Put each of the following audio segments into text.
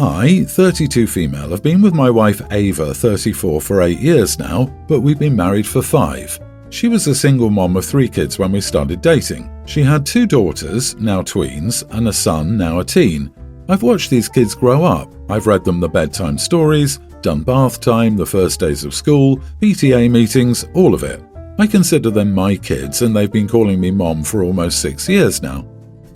I, 32 female, have been with my wife Ava, 34, for 8 years now, but we've been married for 5. She was a single mom of 3 kids when we started dating. She had 2 daughters, now tweens, and a son, now a teen. I've watched these kids grow up. I've read them the bedtime stories, done bath time, the first days of school, PTA meetings, all of it. I consider them my kids, and they've been calling me mom for almost 6 years now.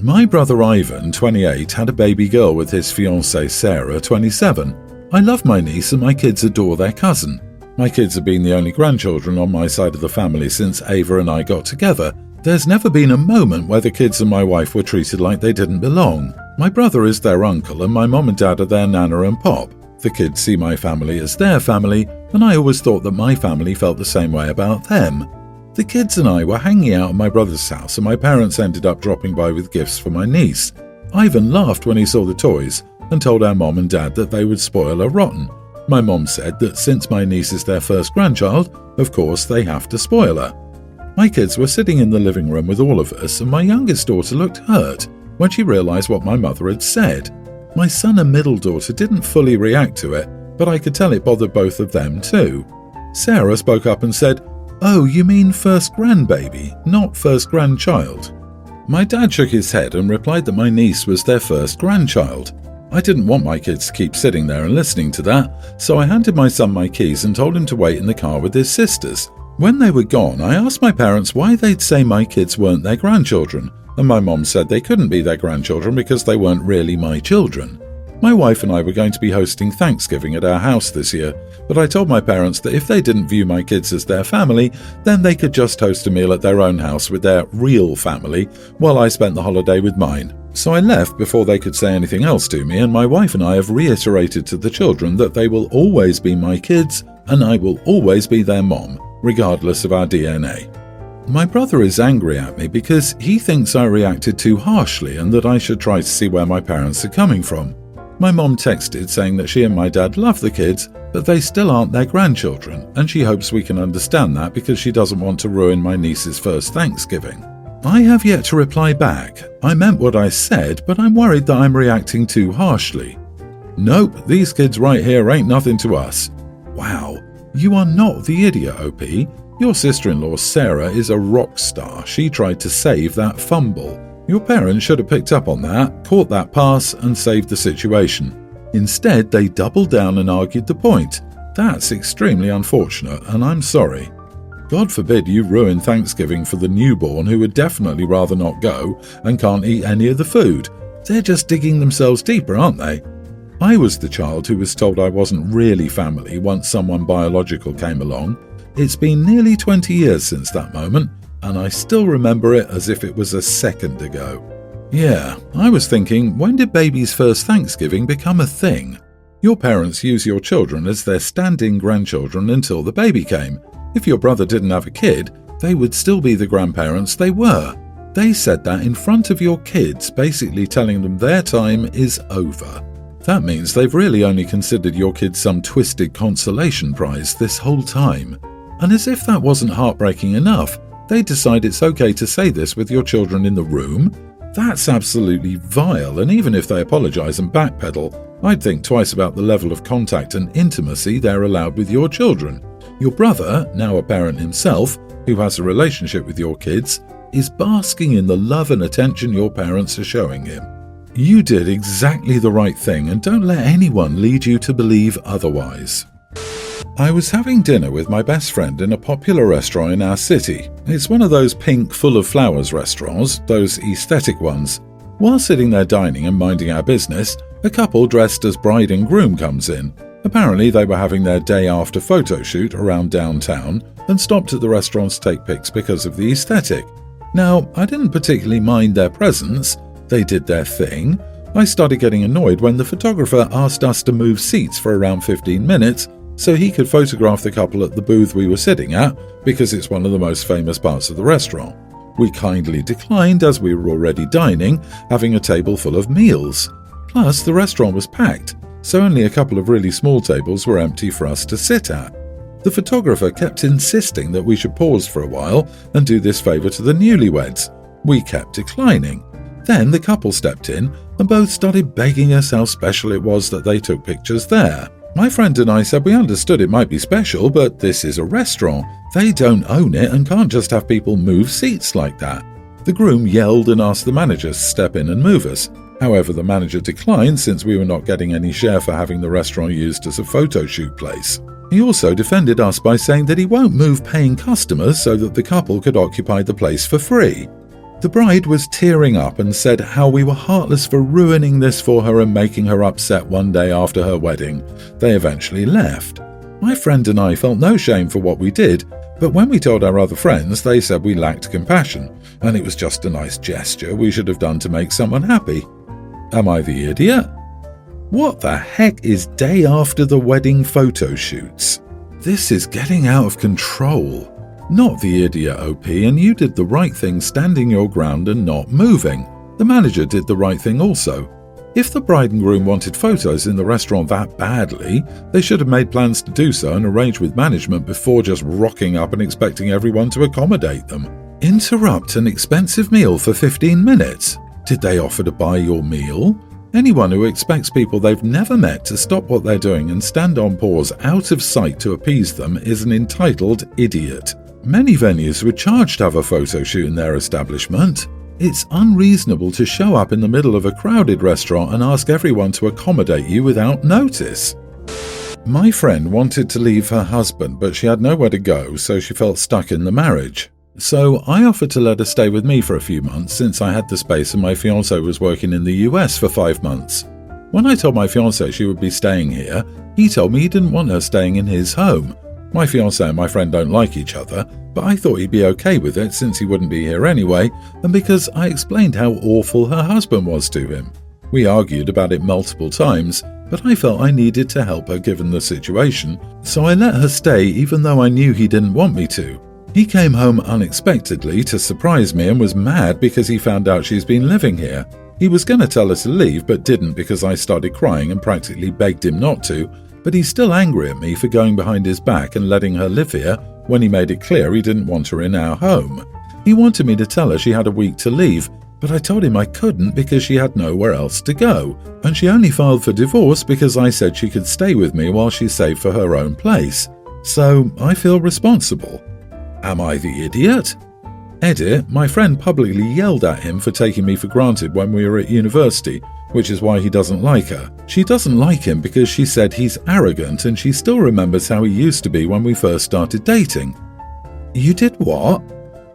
My brother Ivan, 28, had a baby girl with his fiancée Sarah, 27. I love my niece and my kids adore their cousin. My kids have been the only grandchildren on my side of the family since Ava and I got together. There's never been a moment where the kids and my wife were treated like they didn't belong. My brother is their uncle and my mom and dad are their nana and pop. The kids see my family as their family, and I always thought that my family felt the same way about them. The kids and I were hanging out at my brother's house and my parents ended up dropping by with gifts for my niece. Ivan laughed when he saw the toys and told our mom and dad that they would spoil her rotten. My mom said that since my niece is their first grandchild, of course they have to spoil her. My kids were sitting in the living room with all of us and my youngest daughter looked hurt when she realised what my mother had said. My son and middle daughter didn't fully react to it, but I could tell it bothered both of them too. Sarah spoke up and said, "Oh, you mean first grandbaby, not first grandchild?" My dad shook his head and replied that my niece was their first grandchild. I didn't want my kids to keep sitting there and listening to that, so I handed my son my keys and told him to wait in the car with his sisters. When they were gone, I asked my parents why they'd say my kids weren't their grandchildren, and my mom said they couldn't be their grandchildren because they weren't really my children. My wife and I were going to be hosting Thanksgiving at our house this year, but I told my parents that if they didn't view my kids as their family, then they could just host a meal at their own house with their real family while I spent the holiday with mine. So I left before they could say anything else to me, and my wife and I have reiterated to the children that they will always be my kids and I will always be their mom, regardless of our DNA. My brother is angry at me because he thinks I reacted too harshly and that I should try to see where my parents are coming from. My mom texted saying that she and my dad love the kids, but they still aren't their grandchildren, and she hopes we can understand that because she doesn't want to ruin my niece's first Thanksgiving. I have yet to reply back. I meant what I said, but I'm worried that I'm reacting too harshly. Nope, these kids right here ain't nothing to us. Wow, you are not the idiot, OP. Your sister-in-law Sarah is a rock star. She tried to save that fumble. Your parents should have picked up on that, caught that pass, and saved the situation. Instead, they doubled down and argued the point. That's extremely unfortunate, and I'm sorry. God forbid you ruin Thanksgiving for the newborn who would definitely rather not go and can't eat any of the food. They're just digging themselves deeper, aren't they? I was the child who was told I wasn't really family once someone biological came along. It's been nearly 20 years since that moment, and I still remember it as if it was a second ago. Yeah, I was thinking, when did baby's first Thanksgiving become a thing? Your parents use your children as their stand-in grandchildren until the baby came. If your brother didn't have a kid, they would still be the grandparents they were. They said that in front of your kids, basically telling them their time is over. That means they've really only considered your kids some twisted consolation prize this whole time. And as if that wasn't heartbreaking enough, they decide it's okay to say this with your children in the room? That's absolutely vile, and even if they apologise and backpedal, I'd think twice about the level of contact and intimacy they're allowed with your children. Your brother, now a parent himself, who has a relationship with your kids, is basking in the love and attention your parents are showing him. You did exactly the right thing, and don't let anyone lead you to believe otherwise. I was having dinner with my best friend in a popular restaurant in our city. It's one of those pink full of flowers restaurants, those aesthetic ones. While sitting there dining and minding our business, a couple dressed as bride and groom comes in. Apparently they were having their day after photo shoot around downtown and stopped at the restaurant to take pics because of the aesthetic. Now, I didn't particularly mind their presence. They did their thing. I started getting annoyed when the photographer asked us to move seats for around 15 minutes so he could photograph the couple at the booth we were sitting at because it's one of the most famous parts of the restaurant. We kindly declined as we were already dining, having a table full of meals. Plus, the restaurant was packed, so only a couple of really small tables were empty for us to sit at. The photographer kept insisting that we should pause for a while and do this favour to the newlyweds. We kept declining. Then the couple stepped in and both started begging us how special it was that they took pictures there. My friend and I said we understood it might be special, but this is a restaurant. They don't own it and can't just have people move seats like that. The groom yelled and asked the manager to step in and move us. However, the manager declined since we were not getting any share for having the restaurant used as a photo shoot place. He also defended us by saying that he won't move paying customers so that the couple could occupy the place for free. The bride was tearing up and said how we were heartless for ruining this for her and making her upset one day after her wedding. They eventually left. My friend and I felt no shame for what we did, but when we told our other friends, they said we lacked compassion, and it was just a nice gesture we should have done to make someone happy. Am I the idiot? What the heck is day after the wedding photo shoots? This is getting out of control. Not the idiot, OP, and you did the right thing standing your ground and not moving. The manager did the right thing also. If the bride and groom wanted photos in the restaurant that badly, they should have made plans to do so and arranged with management before just rocking up and expecting everyone to accommodate them. Interrupt an expensive meal for 15 minutes? Did they offer to buy your meal? Anyone who expects people they've never met to stop what they're doing and stand on pause out of sight to appease them is an entitled idiot. Many venues would charge to have a photo shoot in their establishment. It's unreasonable to show up in the middle of a crowded restaurant and ask everyone to accommodate you without notice. My friend wanted to leave her husband, but she had nowhere to go, so she felt stuck in the marriage. So I offered to let her stay with me for a few months since I had the space and my fiancé was working in the US for 5 months. When I told my fiancé she would be staying here, he told me he didn't want her staying in his home. My fiancé and my friend don't like each other, but I thought he'd be okay with it since he wouldn't be here anyway, and because I explained how awful her husband was to him. We argued about it multiple times, but I felt I needed to help her given the situation, so I let her stay even though I knew he didn't want me to. He came home unexpectedly to surprise me and was mad because he found out she's been living here. He was going to tell her to leave but didn't because I started crying and practically begged him not to, but he's still angry at me for going behind his back and letting her live here when he made it clear he didn't want her in our home. He wanted me to tell her she had a week to leave, but I told him I couldn't because she had nowhere else to go, and she only filed for divorce because I said she could stay with me while she saved for her own place. So I feel responsible. Am I the idiot? Edit, my friend publicly yelled at him for taking me for granted when we were at university, which is why he doesn't like her. She doesn't like him because she said he's arrogant and she still remembers how he used to be when we first started dating. You did what?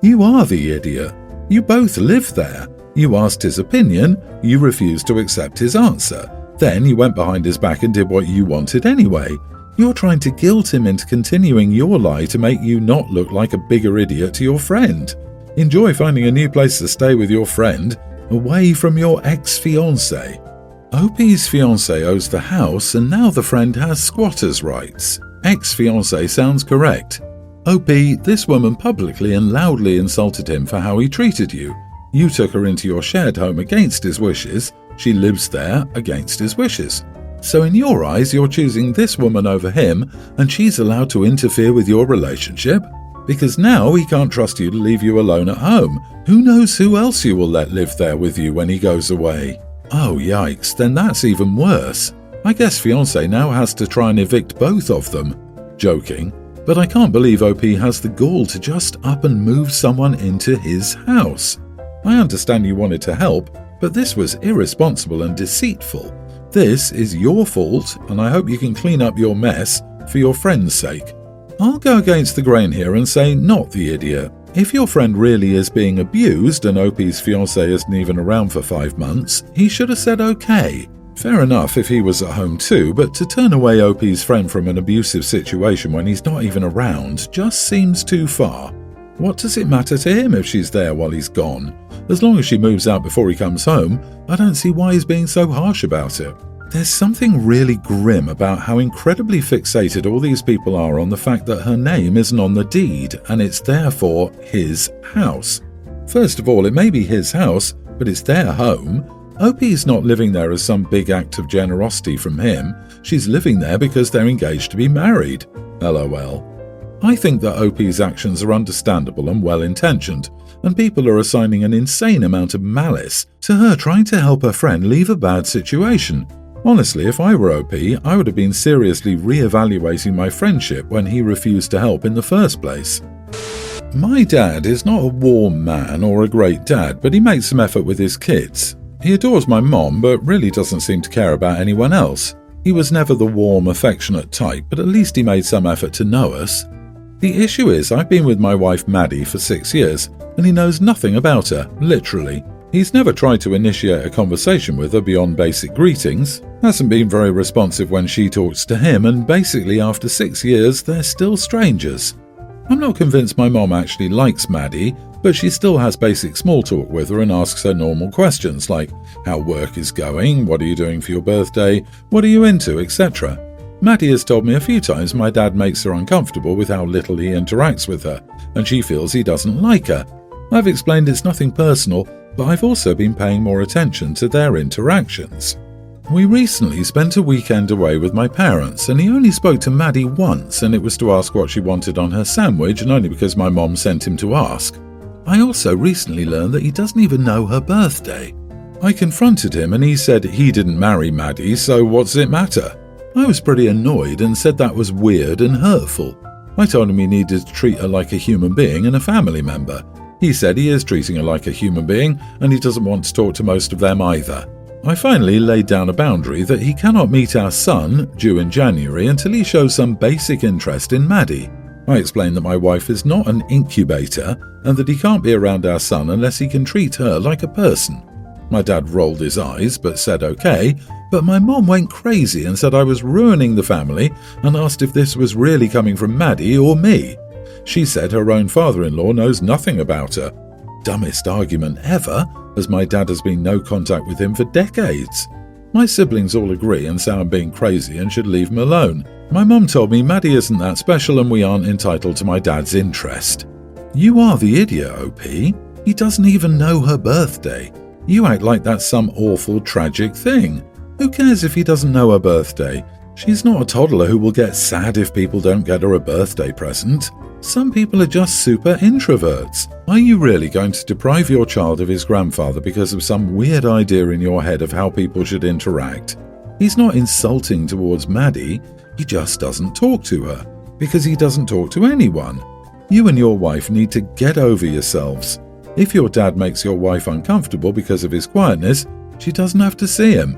You are the idiot. You both live there. You asked his opinion, you refused to accept his answer. Then you went behind his back and did what you wanted anyway. You're trying to guilt him into continuing your lie to make you not look like a bigger idiot to your friend. Enjoy finding a new place to stay with your friend, away from your ex-fiancé. OP's fiancé owes the house and now the friend has squatters' rights. Ex-fiancé sounds correct. OP, this woman publicly and loudly insulted him for how he treated you. You took her into your shared home against his wishes. She lives there against his wishes. So in your eyes, you're choosing this woman over him and she's allowed to interfere with your relationship? Because now he can't trust you to leave you alone at home. Who knows who else you will let live there with you when he goes away? Oh yikes, then that's even worse. I guess fiancé now has to try and evict both of them. Joking, but I can't believe OP has the gall to just up and move someone into his house. I understand you wanted to help, but this was irresponsible and deceitful. This is your fault, and I hope you can clean up your mess for your friend's sake. I'll go against the grain here and say not the idiot. If your friend really is being abused and OP's fiancé isn't even around for 5 months, he should have said okay. Fair enough if he was at home too, but to turn away OP's friend from an abusive situation when he's not even around just seems too far. What does it matter to him if she's there while he's gone? As long as she moves out before he comes home, I don't see why he's being so harsh about it. There's something really grim about how incredibly fixated all these people are on the fact that her name isn't on the deed and it's therefore his house. First of all, it may be his house, but it's their home. OP's not living there as some big act of generosity from him. She's living there because they're engaged to be married. LOL. I think that OP's actions are understandable and well-intentioned, and people are assigning an insane amount of malice to her trying to help her friend leave a bad situation. Honestly, if I were OP, I would have been seriously re-evaluating my friendship when he refused to help in the first place. My dad is not a warm man or a great dad, but he makes some effort with his kids. He adores my mom, but really doesn't seem to care about anyone else. He was never the warm, affectionate type, but at least he made some effort to know us. The issue is, I've been with my wife Maddie for 6 years, and he knows nothing about her, literally. He's never tried to initiate a conversation with her beyond basic greetings, hasn't been very responsive when she talks to him, and basically after 6 years, they're still strangers. I'm not convinced my mom actually likes Maddie, but she still has basic small talk with her and asks her normal questions like how work is going, what are you doing for your birthday, what are you into, etc. Maddie has told me a few times my dad makes her uncomfortable with how little he interacts with her, and she feels he doesn't like her. I've explained it's nothing personal, but I've also been paying more attention to their interactions. We recently spent a weekend away with my parents, and he only spoke to Maddie once, and it was to ask what she wanted on her sandwich, and only because my mom sent him to ask. I also recently learned that he doesn't even know her birthday. I confronted him and he said he didn't marry Maddie, so what's it matter? I was pretty annoyed and said that was weird and hurtful. I told him he needed to treat her like a human being and a family member. He said he is treating her like a human being and he doesn't want to talk to most of them either. I finally laid down a boundary that he cannot meet our son, due in January, until he shows some basic interest in Maddie. I explained that my wife is not an incubator and that he can't be around our son unless he can treat her like a person. My dad rolled his eyes but said okay, but my mom went crazy and said I was ruining the family and asked if this was really coming from Maddie or me. She said her own father-in-law knows nothing about her. Dumbest argument ever, as my dad has been no contact with him for decades. My siblings all agree and say I'm being crazy and should leave him alone. My mum told me Maddie isn't that special and we aren't entitled to my dad's interest. You are the idiot, OP. He doesn't even know her birthday. You act like that's some awful, tragic thing. Who cares if he doesn't know her birthday? She's not a toddler who will get sad if people don't get her a birthday present. Some people are just super introverts. Are you really going to deprive your child of his grandfather because of some weird idea in your head of how people should interact? He's not insulting towards Maddie, he just doesn't talk to her, because he doesn't talk to anyone. You and your wife need to get over yourselves. If your dad makes your wife uncomfortable because of his quietness, she doesn't have to see him.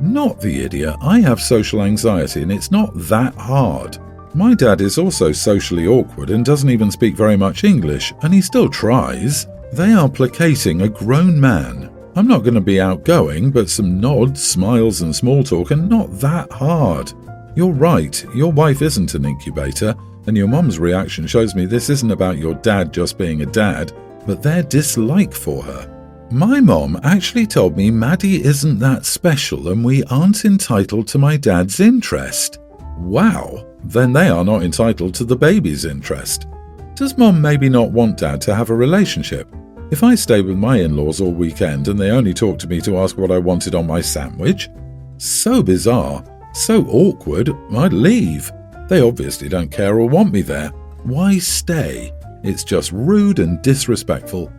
Not the idiot, I have social anxiety and it's not that hard. My dad is also socially awkward and doesn't even speak very much English, and he still tries. They are placating a grown man. I'm not going to be outgoing, but some nods, smiles and small talk are not that hard. You're right, your wife isn't an incubator, and your mom's reaction shows me this isn't about your dad just being a dad, but their dislike for her. My mom actually told me Maddie isn't that special and we aren't entitled to my dad's interest. Wow, then they are not entitled to the baby's interest. Does mom maybe not want dad to have a relationship? If I stay with my in-laws all weekend and they only talk to me to ask what I wanted on my sandwich? So bizarre, so awkward, I'd leave. They obviously don't care or want me there. Why stay? It's just rude and disrespectful.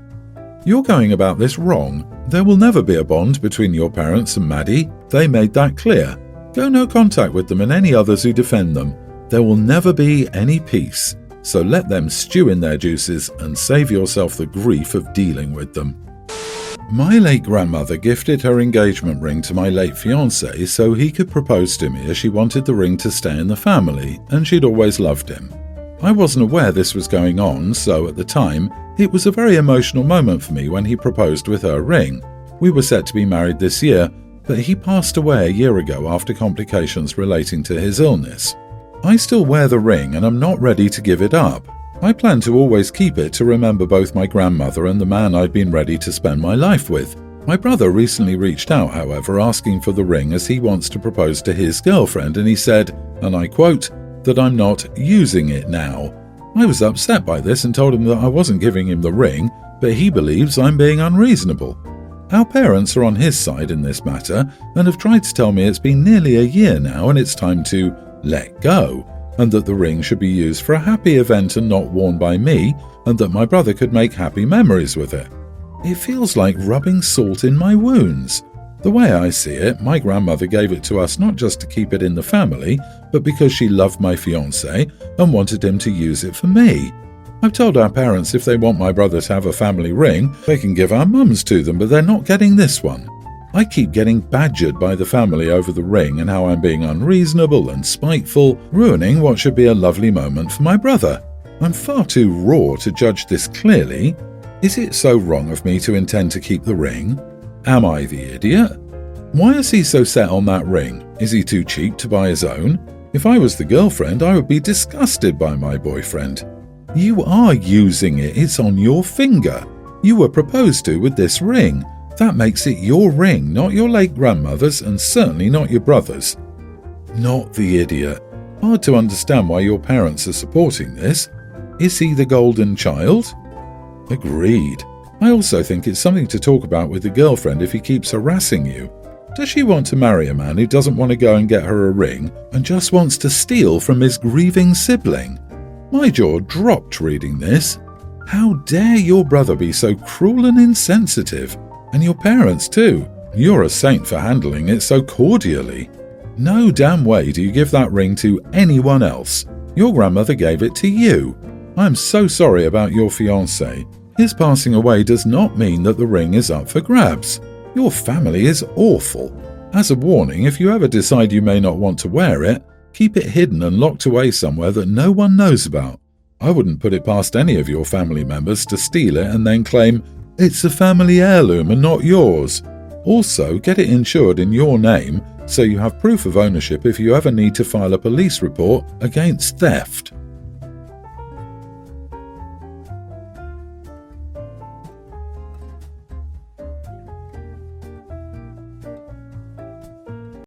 You're going about this wrong. There will never be a bond between your parents and Maddie. They made that clear. Go no contact with them and any others who defend them. There will never be any peace. So let them stew in their juices and save yourself the grief of dealing with them. My late grandmother gifted her engagement ring to my late fiancé so he could propose to me, as she wanted the ring to stay in the family and she'd always loved him. I wasn't aware this was going on, so at the time, it was a very emotional moment for me when he proposed with her ring. We were set to be married this year, but he passed away a year ago after complications relating to his illness. I still wear the ring and I'm not ready to give it up. I plan to always keep it to remember both my grandmother and the man I've been ready to spend my life with. My brother recently reached out, however, asking for the ring as he wants to propose to his girlfriend, and he said, and I quote, that I'm not using it now. I was upset by this and told him that I wasn't giving him the ring, but he believes I'm being unreasonable. Our parents are on his side in this matter and have tried to tell me it's been nearly a year now and it's time to let go, and that the ring should be used for a happy event and not worn by me, and that my brother could make happy memories with it. It feels like rubbing salt in my wounds. The way I see it, my grandmother gave it to us not just to keep it in the family, but because she loved my fiancé and wanted him to use it for me. I've told our parents if they want my brother to have a family ring, they can give our mums to them, but they're not getting this one. I keep getting badgered by the family over the ring and how I'm being unreasonable and spiteful, ruining what should be a lovely moment for my brother. I'm far too raw to judge this clearly. Is it so wrong of me to intend to keep the ring? Am I the idiot? Why is he so set on that ring? Is he too cheap to buy his own? If I was the girlfriend, I would be disgusted by my boyfriend. You are using it. It's on your finger. You were proposed to with this ring. That makes it your ring, not your late grandmother's, and certainly not your brother's. Not the idiot. Hard to understand why your parents are supporting this. Is he the golden child? Agreed. I also think it's something to talk about with the girlfriend if he keeps harassing you. Does she want to marry a man who doesn't want to go and get her a ring and just wants to steal from his grieving sibling? My jaw dropped reading this. How dare your brother be so cruel and insensitive? And your parents too. You're a saint for handling it so cordially. No damn way do you give that ring to anyone else. Your grandmother gave it to you. I'm so sorry about your fiancé. His passing away does not mean that the ring is up for grabs. Your family is awful. As a warning, if you ever decide you may not want to wear it, keep it hidden and locked away somewhere that no one knows about. I wouldn't put it past any of your family members to steal it and then claim, it's a family heirloom and not yours. Also, get it insured in your name so you have proof of ownership if you ever need to file a police report against theft.